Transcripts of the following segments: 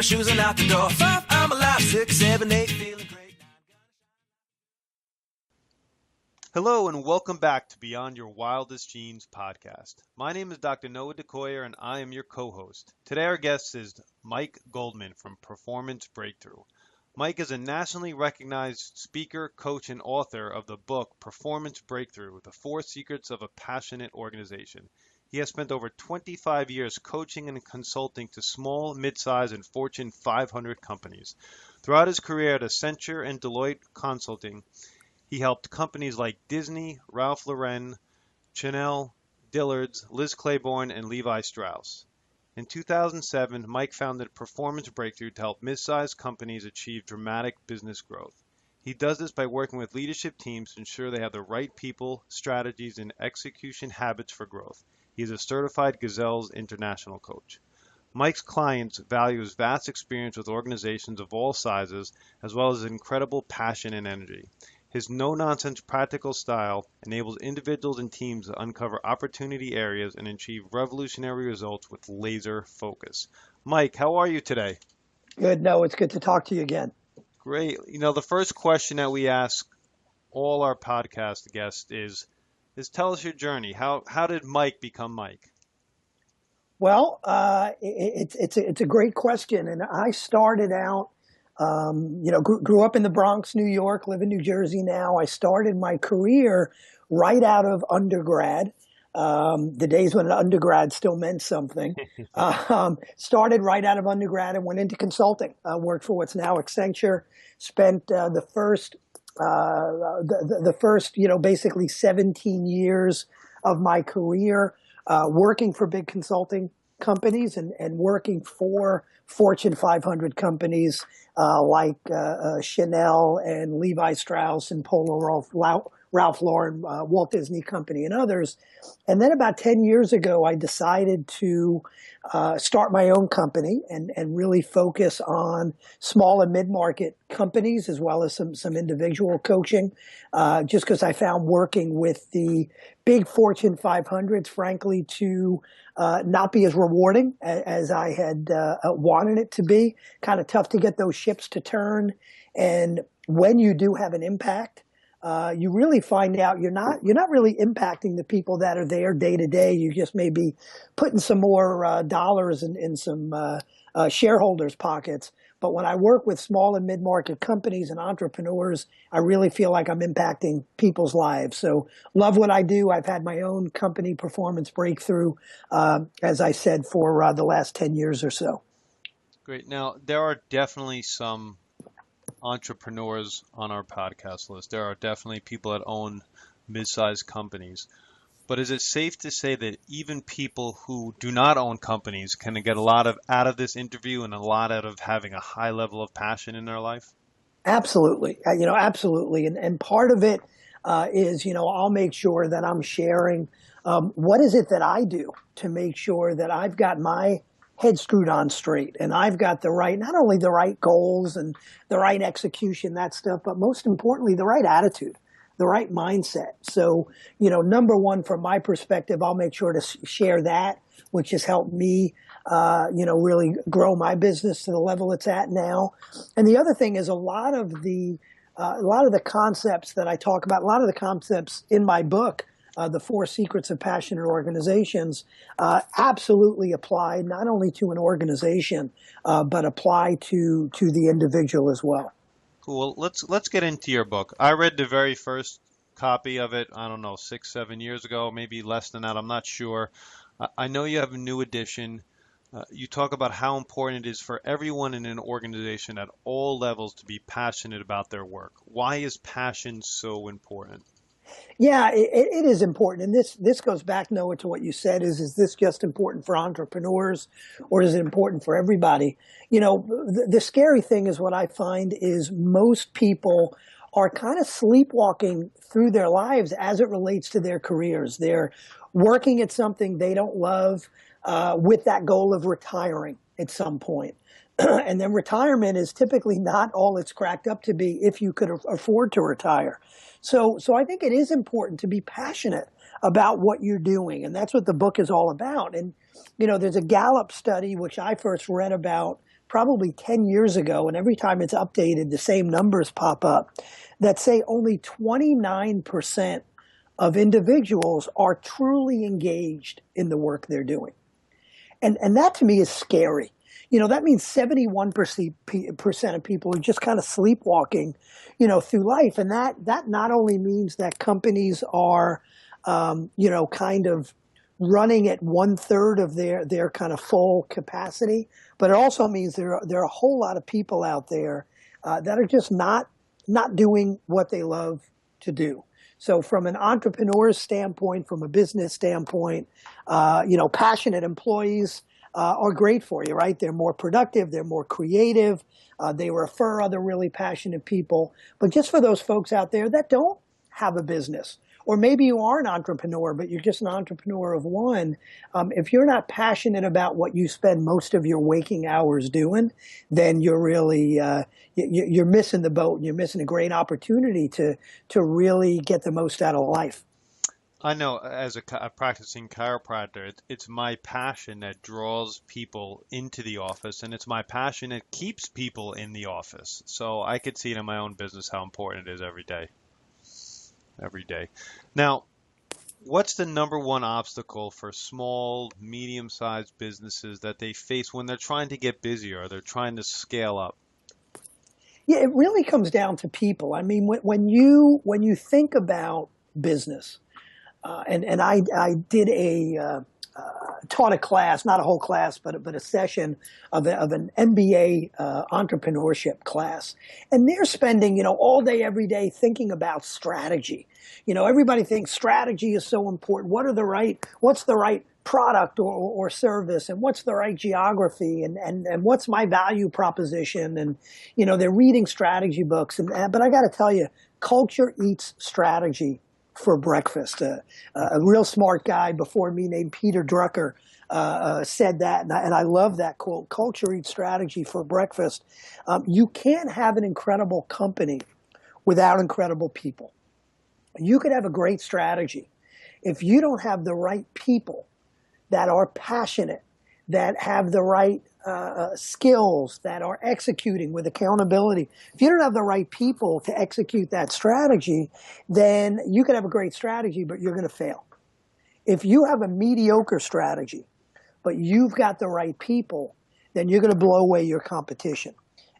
shoes and out the door. 5, I'm alive. 6, 7, 8, feeling great. Hello and welcome back to Beyond Your Wildest Dreams podcast. My name is Dr. Noah DeCoyer and I am your co-host. Today our guest is Mike Goldman from Performance Breakthrough. Mike is a nationally recognized speaker, coach, and author of the book Performance Breakthrough, The 4 Secrets of a Passionate Organization. He has spent over 25 years coaching and consulting to small, mid-size, and Fortune 500 companies. Throughout his career at Accenture and Deloitte Consulting, he helped companies like Disney, Ralph Lauren, Chanel, Dillard's, Liz Claiborne, and Levi Strauss. In 2007, Mike founded Performance Breakthrough to help mid-sized companies achieve dramatic business growth. He does this by working with leadership teams to ensure they have the right people, strategies, and execution habits for growth. He is a certified Gazelles International coach. Mike's clients value his vast experience with organizations of all sizes, as well as his incredible passion and energy. His no-nonsense practical style enables individuals and teams to uncover opportunity areas and achieve revolutionary results with laser focus. Mike, how are you today? Good. No, it's good to talk to you again. Great. You know, the first question that we ask all our podcast guests is tell us your journey. How did Mike become Mike? Well, it's a great question, and I started out. Grew up in the Bronx, New York, live in New Jersey now. I started my career right out of undergrad. The days when an undergrad still meant something. Started right out of undergrad and went into consulting. Worked for what's now Accenture. Spent the first, basically 17 years of my career working for big consulting companies and working for Fortune 500 companies like Chanel and Levi Strauss and Polo Ralph Lauren, Walt Disney Company, and others. And then about 10 years ago, I decided to start my own company and really focus on small and mid-market companies as well as some individual coaching, just because I found working with the big Fortune 500s, frankly, to not be as rewarding as I had wanted it to be. Kind of tough to get those ships to turn. And when you do have an impact, you really find out you're not really impacting the people that are there day to day. You just may be putting some more dollars in some shareholders' pockets. But when I work with small and mid-market companies and entrepreneurs, I really feel like I'm impacting people's lives. So love what I do. I've had my own company, Performance Breakthrough, as I said, for the last 10 years or so. Great. Now, there are definitely some entrepreneurs on our podcast list. There are definitely people that own mid-sized companies. But is it safe to say that even people who do not own companies can get a lot out of this interview and a lot out of having a high level of passion in their life? Absolutely. Absolutely. And part of it is, I'll make sure that I'm sharing what is it that I do to make sure that I've got my head screwed on straight and I've got not only the right goals and the right execution, that stuff, but most importantly, the right attitude, the right mindset. So, number one, from my perspective, I'll make sure to share that, which has helped me, really grow my business to the level it's at now. And the other thing is a lot of the concepts that I talk about, a lot of the concepts in my book, The 4 Secrets of Passionate Organizations, absolutely apply not only to an organization, but apply to the individual as well. Cool. Let's get into your book. I read the very first copy of it, I don't know, 6-7 years ago, maybe less than that. I'm not sure. I know you have a new edition. You talk about how important it is for everyone in an organization at all levels to be passionate about their work. Why is passion so important? Yeah, it is important. And this goes back, Noah, to what you said is this just important for entrepreneurs or is it important for everybody? The scary thing is what I find is most people are kind of sleepwalking through their lives as it relates to their careers. They're working at something they don't love with that goal of retiring at some point. And then retirement is typically not all it's cracked up to be if you could afford to retire. So I think it is important to be passionate about what you're doing. And that's what the book is all about. And, there's a Gallup study, which I first read about probably 10 years ago, and every time it's updated, the same numbers pop up that say only 29% of individuals are truly engaged in the work they're doing. And that to me is scary. That means 71% of people are just kind of sleepwalking, through life. And that not only means that companies are, kind of running at 1/3 of their kind of full capacity, but it also means there are a whole lot of people out there that are just not doing what they love to do. So from an entrepreneur's standpoint, from a business standpoint, passionate employees are great for you, right? They're more productive, they're more creative, they refer other really passionate people. But just for those folks out there that don't have a business, or maybe you are an entrepreneur, but you're just an entrepreneur of one, if you're not passionate about what you spend most of your waking hours doing, then you're really, you're missing the boat, and you're missing a great opportunity to really get the most out of life. I know as a practicing chiropractor, it's my passion that draws people into the office, and it's my passion that keeps people in the office. So I could see it in my own business how important it is every day. Every day. Now, what's the number one obstacle for small, medium-sized businesses that they face when they're trying to get busier or they're trying to scale up? Yeah, it really comes down to people. I mean, when you think about business, and I did taught a class, not a whole class, but a session of an MBA entrepreneurship class, and they're spending all day every day thinking about strategy. Everybody thinks strategy is so important. What's the right product or service, and what's the right geography, and what's my value proposition, and they're reading strategy books, but I got to tell you, culture eats strategy for breakfast. A real smart guy before me named Peter Drucker said that, and I love that quote. Culture eats strategy for breakfast. You can't have an incredible company without incredible people. You could have a great strategy. If you don't have the right people that are passionate, that have the right skills, that are executing with accountability. If you don't have the right people to execute that strategy, then you can have a great strategy, but you're going to fail. If you have a mediocre strategy, but you've got the right people, then you're going to blow away your competition.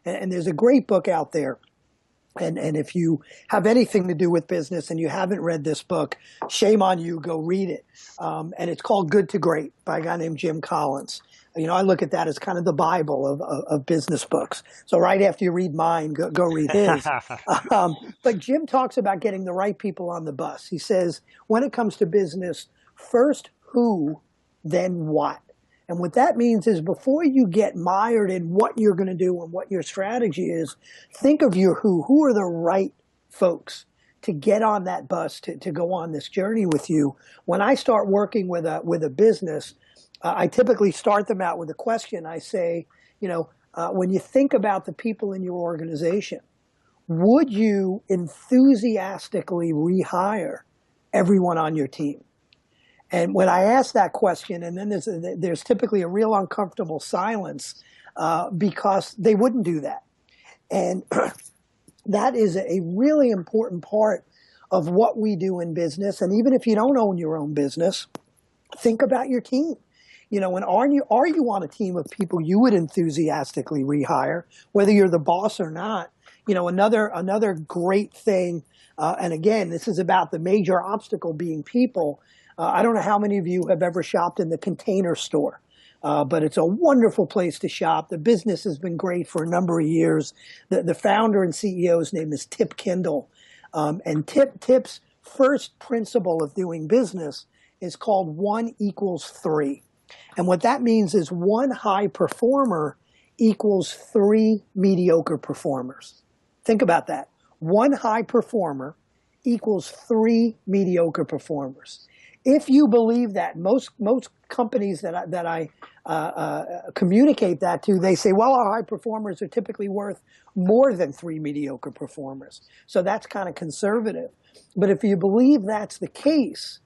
And there's a great book out there. And if you have anything to do with business and you haven't read this book, shame on you, go read it. And it's called Good to Great by a guy named Jim Collins. I look at that as kind of the Bible of business books. So right after you read mine, go read his. But Jim talks about getting the right people on the bus. He says, when it comes to business, first who, then what. And what that means is before you get mired in what you're going to do and what your strategy is, think of your who. Who are the right folks to get on that bus, to go on this journey with you? When I start working with a business, I typically start them out with a question. I say, when you think about the people in your organization, would you enthusiastically rehire everyone on your team? And when I ask that question, and then there's typically a real uncomfortable silence because they wouldn't do that. And that is a really important part of what we do in business. And even if you don't own your own business, think about your team. And are you on a team of people you would enthusiastically rehire, whether you're the boss or not? Another great thing, and again, this is about the major obstacle being people. I don't know how many of you have ever shopped in the Container Store, but it's a wonderful place to shop. The business has been great for a number of years. The founder and CEO's name is Tip Kindle. And Tip's first principle of doing business is called 1=3. And what that means is one high performer equals 3 mediocre performers. Think about that. One high performer equals 3 mediocre performers. If you believe that, most companies that I communicate that to, they say, well, our high performers are typically worth more than 3 mediocre performers. So that's kind of conservative. But if you believe that's the case,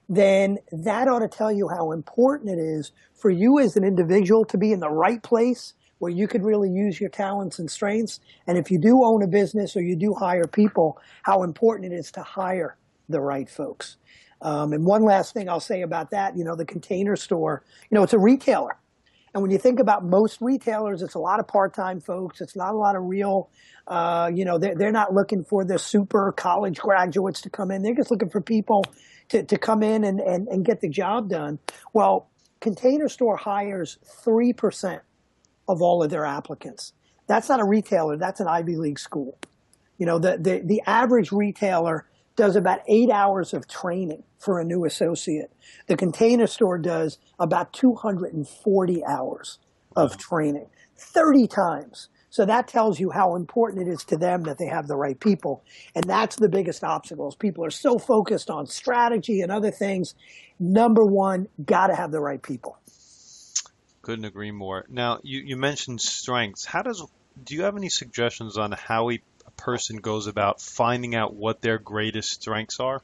then that ought to tell you how important it is for you as an individual to be in the right place where you could really use your talents and strengths. And if you do own a business or you do hire people, how important it is to hire the right folks. And one last thing I'll say about that, the Container Store, it's a retailer. And when you think about most retailers, it's a lot of part-time folks. It's not a lot of real, they're not looking for the super college graduates to come in. They're just looking for people to come in and get the job done. Well, Container Store hires 3% of all of their applicants. That's not a retailer. That's an Ivy League school. The average retailer does about 8 hours of training for a new associate. The Container Store does about 240 hours of training, 30 times. So that tells you how important it is to them that they have the right people. And that's the biggest obstacles. People are so focused on strategy and other things. Number one, got to have the right people. Couldn't agree more. Now, you mentioned strengths. Do you have any suggestions on how a person goes about finding out what their greatest strengths are?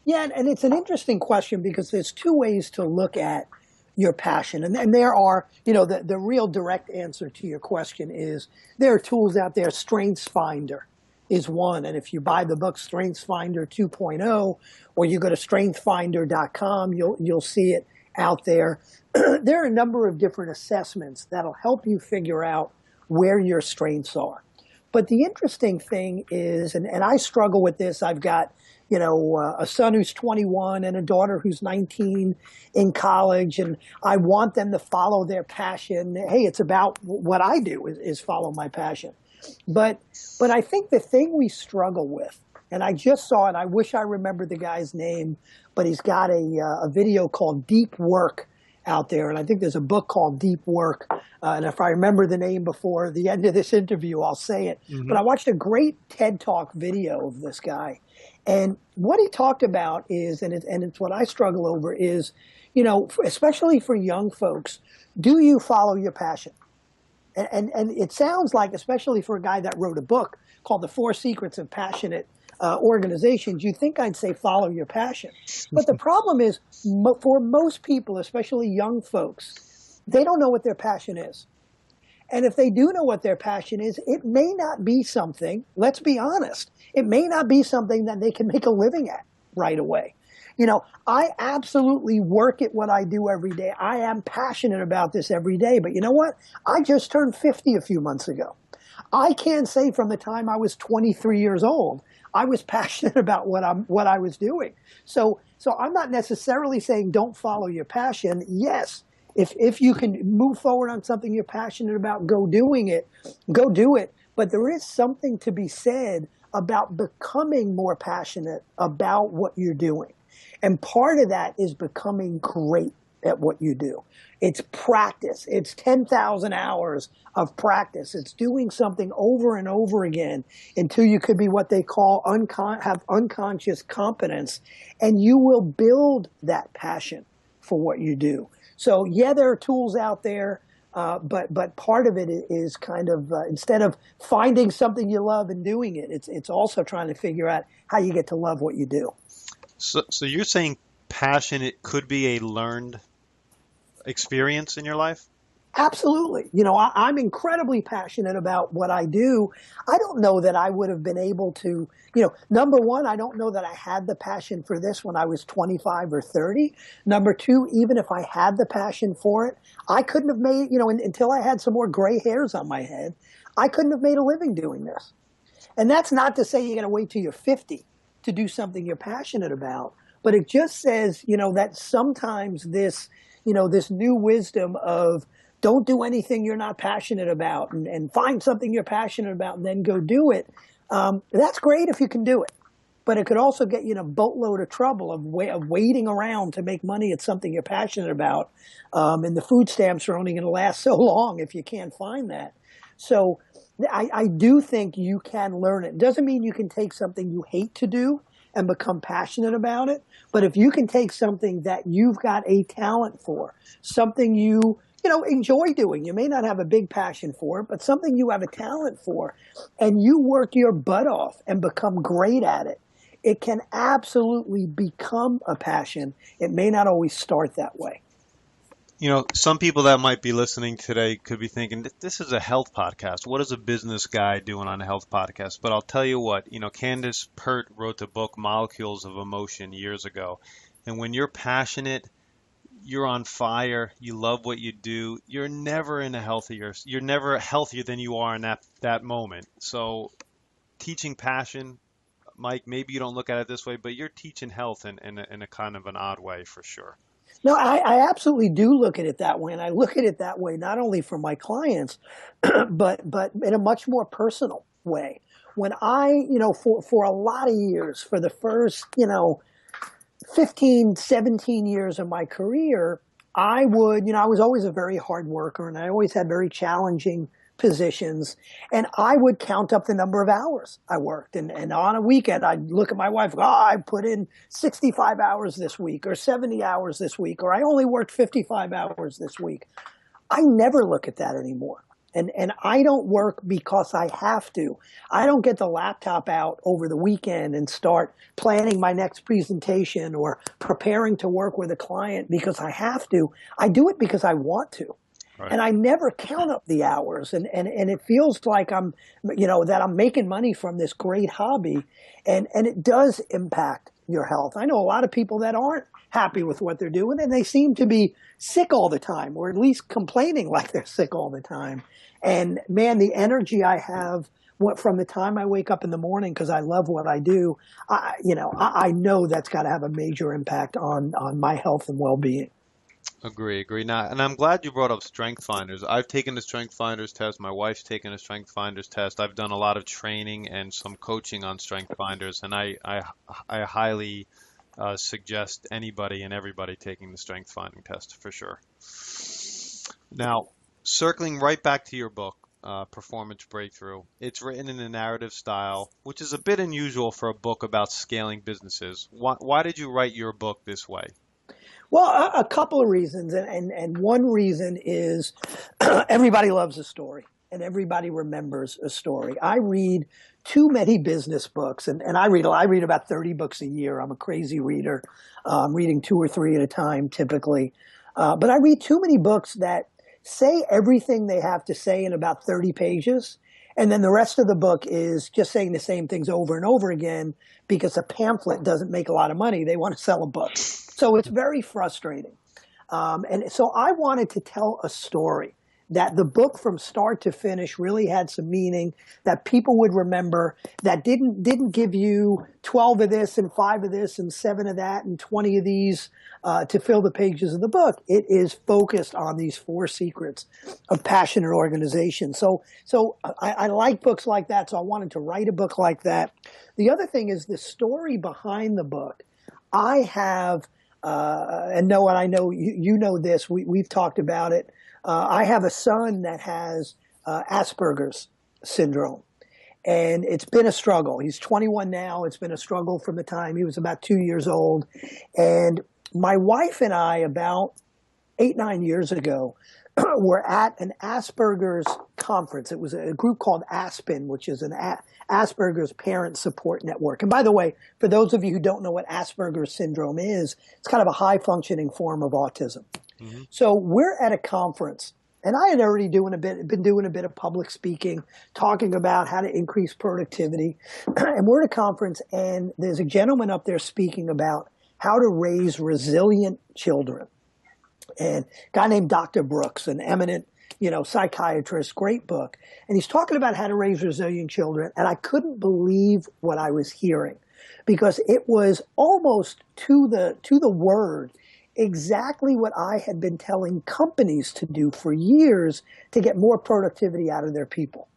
Yeah, and it's an interesting question because there's two ways to look at your passion. And there are, the real direct answer to your question is there are tools out there. Strengths Finder is one. And if you buy the book Strengths Finder 2.0, or you go to strengthsfinder.com, you'll see it out there. There are a number of different assessments that'll help you figure out where your strengths are. But the interesting thing is, and I struggle with this, I've got, a son who's 21 and a daughter who's 19 in college, and I want them to follow their passion. Hey, it's about what I do is follow my passion. But I think the thing we struggle with, and I just saw it, I wish I remembered the guy's name, but he's got a video called Deep Work out there. And I think there's a book called Deep Work. And if I remember the name before the end of this interview, I'll say it. Mm-hmm. But I watched a great TED Talk video of this guy. And what he talked about is, and it's what I struggle over is, especially for young folks, do you follow your passion? And it sounds like, especially for a guy that wrote a book called The 4 Secrets of Passionate Organizations, you think I'd say follow your passion. But the problem is, for most people, especially young folks, they don't know what their passion is. And if they do know what their passion is, it may not be something, let's be honest, it may not be something that they can make a living at right away. I absolutely work at what I do every day. I am passionate about this every day. But you know what? I just turned 50 a few months ago. I can't say from the time I was 23 years old, I was passionate about what I was doing. So I'm not necessarily saying don't follow your passion. Yes, if you can move forward on something you're passionate about, go do it. But there is something to be said about becoming more passionate about what you're doing. And part of that is becoming great at what you do. It's practice. It's 10,000 hours of practice. It's doing something over and over again until you could be what they call have unconscious competence, and you will build that passion for what you do. So yeah, there are tools out there, but part of it is kind of instead of finding something you love and doing it, it's also trying to figure out how you get to love what you do. So you're saying passion, it could be a learned experience in your life? Absolutely. I'm incredibly passionate about what I do. I don't know that I would have been able to, number one, I don't know that I had the passion for this when I was 25 or 30. Number two, even if I had the passion for it, I couldn't have made, until I had some more gray hairs on my head, I couldn't have made a living doing this. And that's not to say you're going to wait till you're 50 to do something you're passionate about. But it just says, that sometimes this new wisdom of don't do anything you're not passionate about and find something you're passionate about and then go do it. That's great if you can do it. But it could also get you in a boatload of trouble of waiting around to make money at something you're passionate about. And the food stamps are only going to last so long if you can't find that. So I do think you can learn it. Doesn't mean you can take something you hate to do and become passionate about it. But if you can take something that you've got a talent for, something you enjoy doing, you may not have a big passion for it, but something you have a talent for, and you work your butt off and become great at it, it can absolutely become a passion. It may not always start that way. Some people that might be listening today could be thinking, this is a health podcast. What is a business guy doing on a health podcast? But I'll tell you what, Candace Pert wrote the book Molecules of Emotion years ago. And when you're passionate, you're on fire, you love what you do, you're never healthier than you are in that moment. So teaching passion, Mike, maybe you don't look at it this way, but you're teaching health in a kind of an odd way for sure. No, I absolutely do look at it that way. And I look at it that way not only for my clients, but in a much more personal way. When for a lot of years, for the first, 15, 17 years of my career, I was always a very hard worker and I always had very challenging positions. And I would count up the number of hours I worked. And on a weekend, I'd look at my wife, I put in 65 hours this week or 70 hours this week, or I only worked 55 hours this week. I never look at that anymore. And I don't work because I have to. I don't get the laptop out over the weekend and start planning my next presentation or preparing to work with a client because I have to. I do it because I want to. Right. And I never count up the hours. And it feels like that I'm making money from this great hobby. And it does impact your health. I know a lot of people that aren't happy with what they're doing and they seem to be sick all the time, or at least complaining like they're sick all the time. And man, the energy I have from the time I wake up in the morning, because I love what I do, I know that's got to have a major impact on my health and well-being. Agree. Now, and I'm glad you brought up Strength Finders. I've taken the Strength Finders test. My wife's taken a Strength Finders test. I've done a lot of training and some coaching on Strength Finders, and I highly suggest anybody and everybody taking the Strength Finding test for sure. Now, circling right back to your book, Performance Breakthrough, it's written in a narrative style, which is a bit unusual for a book about scaling businesses. Why did you write your book this way? Well, a couple of reasons. And one reason is everybody loves a story and everybody remembers a story. I read too many business books and I read about 30 books a year. I'm a crazy reader. I'm reading 2 or 3 at a time typically. But I read too many books that say everything they have to say in about 30 pages. And then the rest of the book is just saying the same things over and over again because a pamphlet doesn't make a lot of money. They want to sell a book. So it's very frustrating. And so I wanted to tell a story that the book from start to finish really had some meaning, that people would remember, that didn't give you 12 of this and 5 of this and 7 of that and 20 of these to fill the pages of the book. It is focused on these 4 secrets of passionate organization. So I like books like that, so I wanted to write a book like that. The other thing is the story behind the book. I have, and Noah, I know you know this, we've talked about it. I have a son that has Asperger's syndrome, and it's been a struggle. He's 21 now. It's been a struggle from the time he was about 2 years old. And my wife and I, about 8-9 years ago, were at an Asperger's conference. It was a group called Aspen, which is an Asperger's Parent Support Network. And by the way, for those of you who don't know what Asperger's syndrome is, it's kind of a high-functioning form of autism. Mm-hmm. So we're at a conference, and I had already been doing a bit of public speaking, talking about how to increase productivity. And we're at a conference, and there's a gentleman up there speaking about how to raise resilient children. And a guy named Dr. Brooks, an eminent, psychiatrist, great book. And he's talking about how to raise resilient children. And I couldn't believe what I was hearing because it was almost to the word exactly what I had been telling companies to do for years to get more productivity out of their people.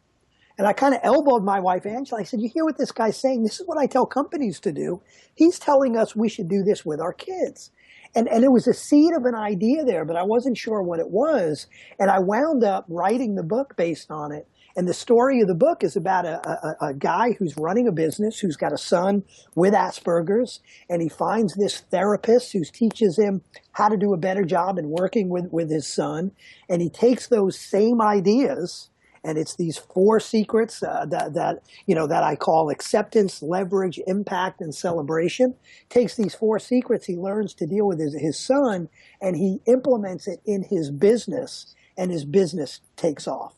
And I kind of elbowed my wife, Angela. I said, you hear what this guy's saying? This is what I tell companies to do. He's telling us we should do this with our kids. And it was a seed of an idea there, but I wasn't sure what it was. And I wound up writing the book based on it. And the story of the book is about a guy who's running a business, who's got a son with Asperger's, and he finds this therapist who teaches him how to do a better job in working with his son. And he takes those same ideas And it's these four secrets that I call acceptance, leverage, impact, and celebration. Takes these four secrets he learns to deal with his son, and he implements it in his business, and his business takes off.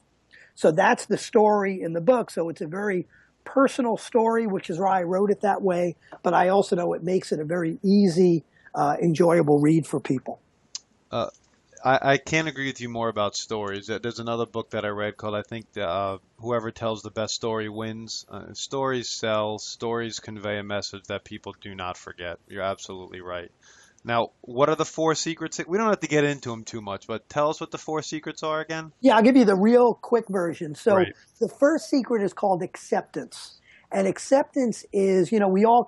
So that's the story in the book. So it's a very personal story, which is why I wrote it that way. But I also know it makes it a very easy, enjoyable read for people. I can't agree with you more about stories. There's another book that I read called, I think, Whoever Tells the Best Story Wins. Stories sell. Stories convey a message that people do not forget. You're absolutely right. Now, what are the four secrets? We don't have to get into them too much, but tell us what the four secrets are again. Yeah, I'll give you the real quick version. So Right. The first secret is called acceptance. And acceptance is, we all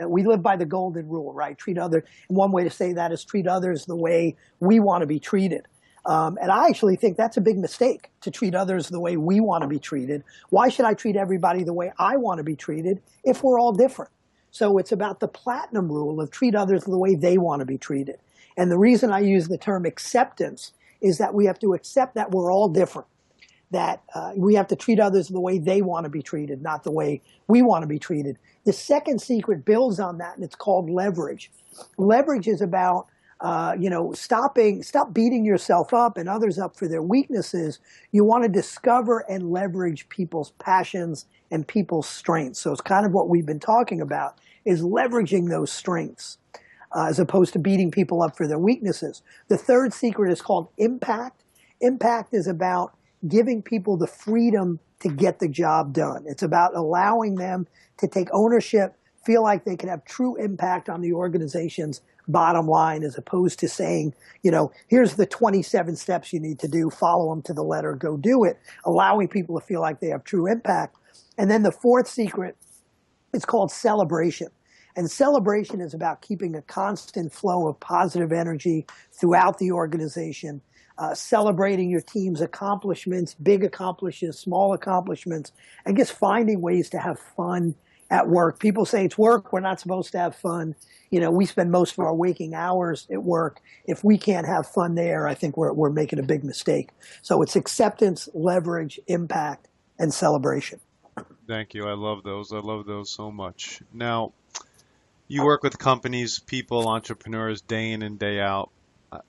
we live by the golden rule, right? And one way to say that is treat others the way we want to be treated. And I actually think that's a big mistake, to treat others the way we want to be treated. Why should I treat everybody the way I want to be treated if we're all different? So it's about the platinum rule of treat others the way they want to be treated. And the reason I use the term acceptance is that we have to accept that we're all different. That we have to treat others the way they want to be treated, not the way we want to be treated. The second secret builds on that, and it's called leverage. Leverage is about, stop beating yourself up and others up for their weaknesses. You want to discover and leverage people's passions and people's strengths. So it's kind of what we've been talking about, is leveraging those strengths as opposed to beating people up for their weaknesses. The third secret is called impact. Impact is about giving people the freedom to get the job done. It's about allowing them to take ownership, feel like they can have true impact on the organization's bottom line, as opposed to saying, here's the 27 steps you need to do, follow them to the letter, go do it. Allowing people to feel like they have true impact. And then the fourth secret is called celebration. And celebration is about keeping a constant flow of positive energy throughout the organization. Celebrating your team's accomplishments, big accomplishments, small accomplishments, and just finding ways to have fun at work. People say it's work, we're not supposed to have fun. We spend most of our waking hours at work. If we can't have fun there, I think we're making a big mistake. So it's acceptance, leverage, impact, and celebration. Thank you. I love those. I love those so much. Now, you work with companies, people, entrepreneurs day in and day out.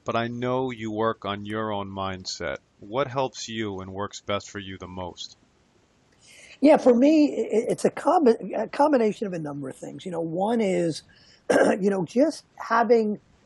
But I know you work on your own mindset. What helps you and works best for you the most? Yeah, for me, it's a combination of a number of things. One is, just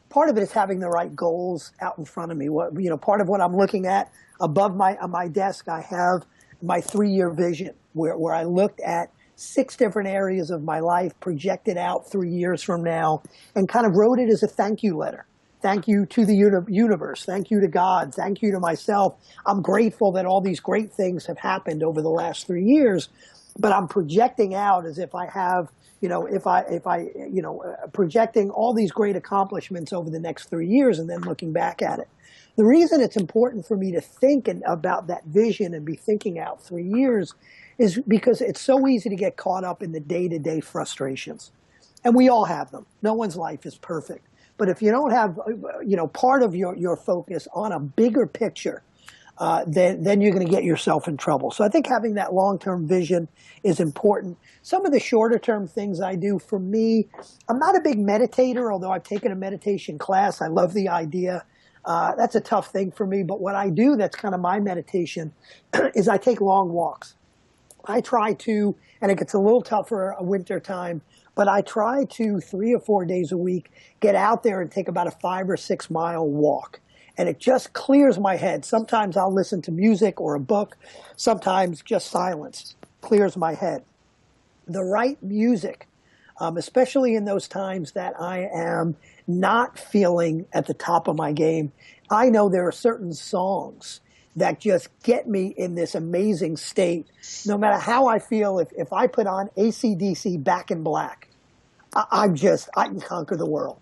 part of it is having the right goals out in front of me. Part of what I'm looking at above my desk, I have my 3-year vision where I looked at 6 different areas of my life, projected out 3 years from now, and kind of wrote it as a thank you letter. Thank you to the universe. Thank you to God. Thank you to myself. I'm grateful that all these great things have happened over the last 3 years, but I'm projecting out as if I have, projecting all these great accomplishments over the next 3 years and then looking back at it. The reason it's important for me to think about that vision and be thinking out 3 years is because it's so easy to get caught up in the day-to-day frustrations. And we all have them. No one's life is perfect. But if you don't have, part of your focus on a bigger picture, then you're going to get yourself in trouble. So I think having that long-term vision is important. Some of the shorter-term things I do, for me, I'm not a big meditator, although I've taken a meditation class. I love the idea. That's a tough thing for me. But what I do that's kind of my meditation is I take long walks. I try to, and it gets a little tougher a winter time, but I try to 3 or 4 days a week get out there and take about a 5 or 6 mile walk. And it just clears my head. Sometimes I'll listen to music or a book. Sometimes just silence clears my head. The right music, especially in those times that I am not feeling at the top of my game, I know there are certain songs that just get me in this amazing state. No matter how I feel, if I put on AC/DC Back in Black, I can conquer the world.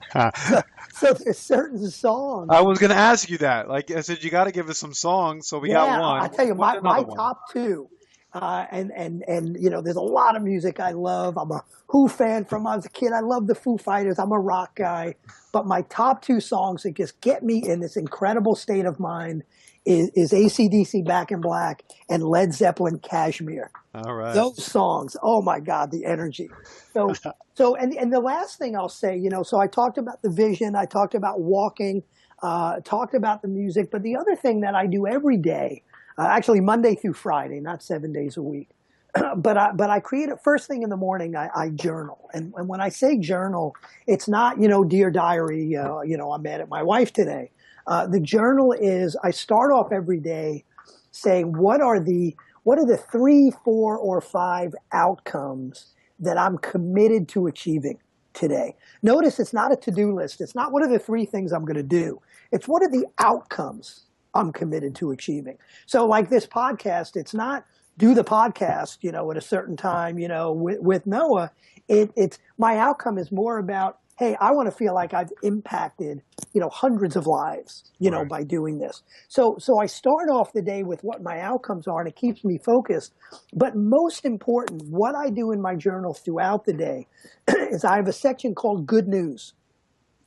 So there's certain songs. I was going to ask you that. Like I said, you got to give us some songs. So we got one. I tell you, my top 2, and there's a lot of music I love. I'm a Who fan from when I was a kid. I love the Foo Fighters. I'm a rock guy. But my top 2 songs that just get me in this incredible state of mind is AC/DC Back in Black and Led Zeppelin Kashmir. All right. Those songs, oh my God, the energy. And the last thing I'll say, so I talked about the vision, I talked about walking, talked about the music, but the other thing that I do every day, actually Monday through Friday, not 7 days a week, but I create it first thing in the morning. I journal, and when I say journal, it's not dear diary. I'm mad at my wife today. The journal is I start off every day saying what are the 3, 4, or 5 outcomes that I'm committed to achieving today. Notice it's not a to-do list. It's not what are the 3 things I'm going to do. It's what are the outcomes I'm committed to achieving. So like this podcast, it's not do the podcast, at a certain time, with Noah. It's my outcome is more about, hey, I want to feel like I've impacted, hundreds of lives, Right. by doing this. So I start off the day with what my outcomes are, and it keeps me focused. But most important, what I do in my journal throughout the day is I have a section called Good News.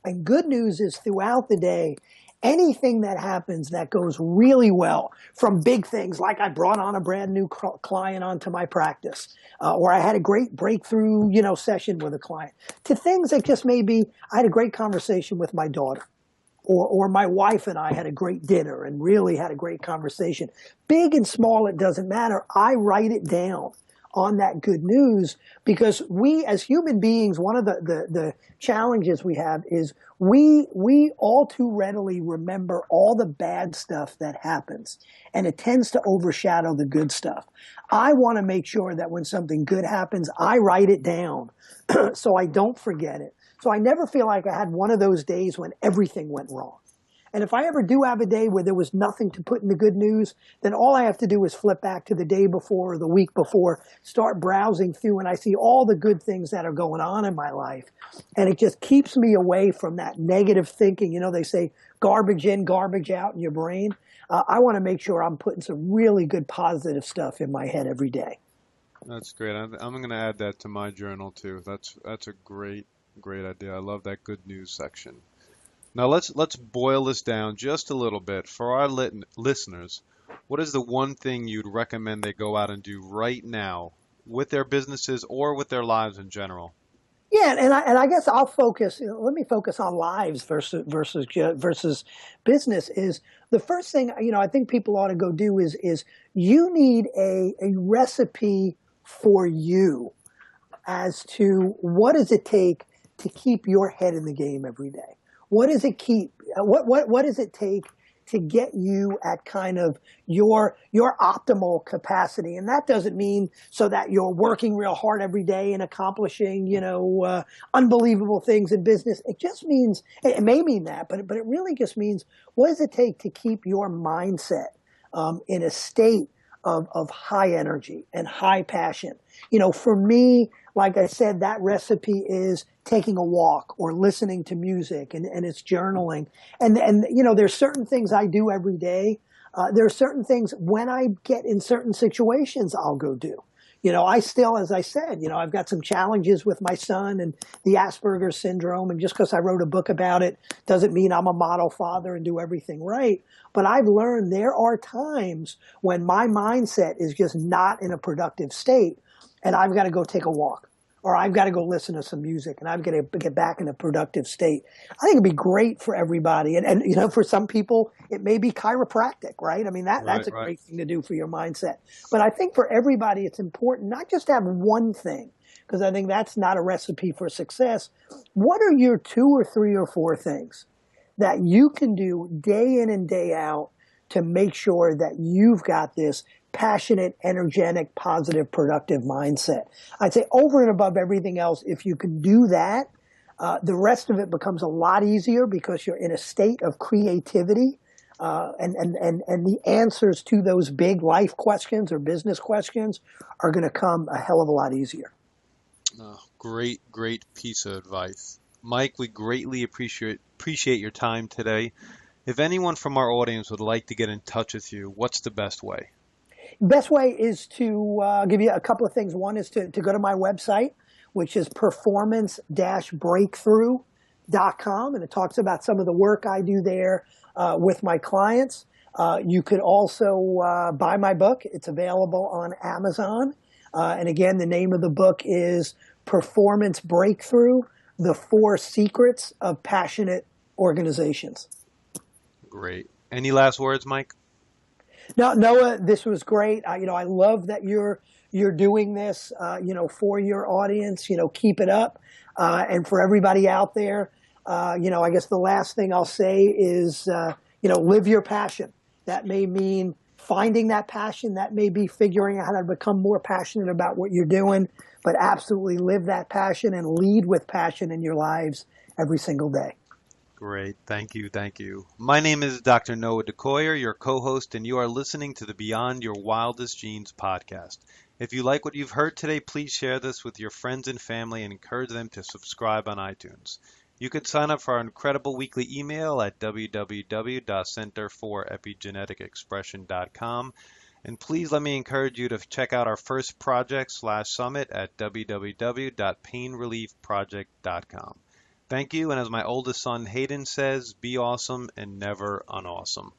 And good news is throughout the day, anything that happens that goes really well, from big things like I brought on a brand new client onto my practice, or I had a great breakthrough, session with a client, to things that just maybe I had a great conversation with my daughter, or my wife and I had a great dinner and really had a great conversation. Big and small, it doesn't matter. I write it down on that good news, because we as human beings, one of the challenges we have is we all too readily remember all the bad stuff that happens, and it tends to overshadow the good stuff. I want to make sure that when something good happens, I write it down so I don't forget it. So I never feel like I had one of those days when everything went wrong. And if I ever do have a day where there was nothing to put in the good news, then all I have to do is flip back to the day before or the week before, start browsing through, and I see all the good things that are going on in my life. And it just keeps me away from that negative thinking. They say garbage in, garbage out in your brain. I want to make sure I'm putting some really good positive stuff in my head every day. That's great. I'm going to add that to my journal too. That's a great idea. I love that good news section. Now let's boil this down just a little bit. For our listeners, what is the one thing you'd recommend they go out and do right now with their businesses or with their lives in general? Yeah, and I guess I'll focus. Let me focus on lives versus business. Is the first thing I think people ought to go do is you need a recipe for you as to what does it take to keep your head in the game every day. What does it what does it take to get you at kind of your optimal capacity? And that doesn't mean so that you're working real hard every day and accomplishing, unbelievable things in business. It just means, it may mean that, but it really just means, what does it take to keep your mindset in a state of high energy and high passion? For me, like I said, that recipe is taking a walk or listening to music, and it's journaling. And there's certain things I do every day. There are certain things when I get in certain situations I'll go do. I still, as I said, I've got some challenges with my son and the Asperger's syndrome. And just because I wrote a book about it doesn't mean I'm a model father and do everything right. But I've learned there are times when my mindset is just not in a productive state, and I've got to go take a walk, or I've got to go listen to some music, and I've got to get back in a productive state. I think it'd be great for everybody. And for some people, it may be chiropractic, right? I mean, that's a great thing to do for your mindset. But I think for everybody, it's important not just to have one thing, because I think that's not a recipe for success. What are your 2 or 3 or 4 things that you can do day in and day out to make sure that you've got this passionate, energetic, positive, productive mindset? I'd say over and above everything else, if you can do that, the rest of it becomes a lot easier, because you're in a state of creativity, and the answers to those big life questions or business questions are going to come a hell of a lot easier. Great piece of advice. Mike, we greatly appreciate your time today. If anyone from our audience would like to get in touch with you, what's the best way? Best way is to give you a couple of things. One is to go to my website, which is performance-breakthrough.com, and it talks about some of the work I do there with my clients. You could also buy my book. It's available on Amazon. And again, the name of the book is Performance Breakthrough: The Four Secrets of Passionate Organizations. Great. Any last words, Mike? No, Noah, this was great. I love that you're doing this, for your audience. Keep it up. And for everybody out there, I guess the last thing I'll say is, live your passion. That may mean finding that passion. That may be figuring out how to become more passionate about what you're doing. But absolutely live that passion and lead with passion in your lives every single day. Great. Thank you. Thank you. My name is Dr. Noah DeCoyer, your co-host, and you are listening to the Beyond Your Wildest Dreams podcast. If you like what you've heard today, please share this with your friends and family and encourage them to subscribe on iTunes. You can sign up for our incredible weekly email at www.centerforepigeneticexpression.com. And please let me encourage you to check out our first project/summit at www.painreliefproject.com. Thank you, and as my oldest son Hayden says, be awesome and never unawesome.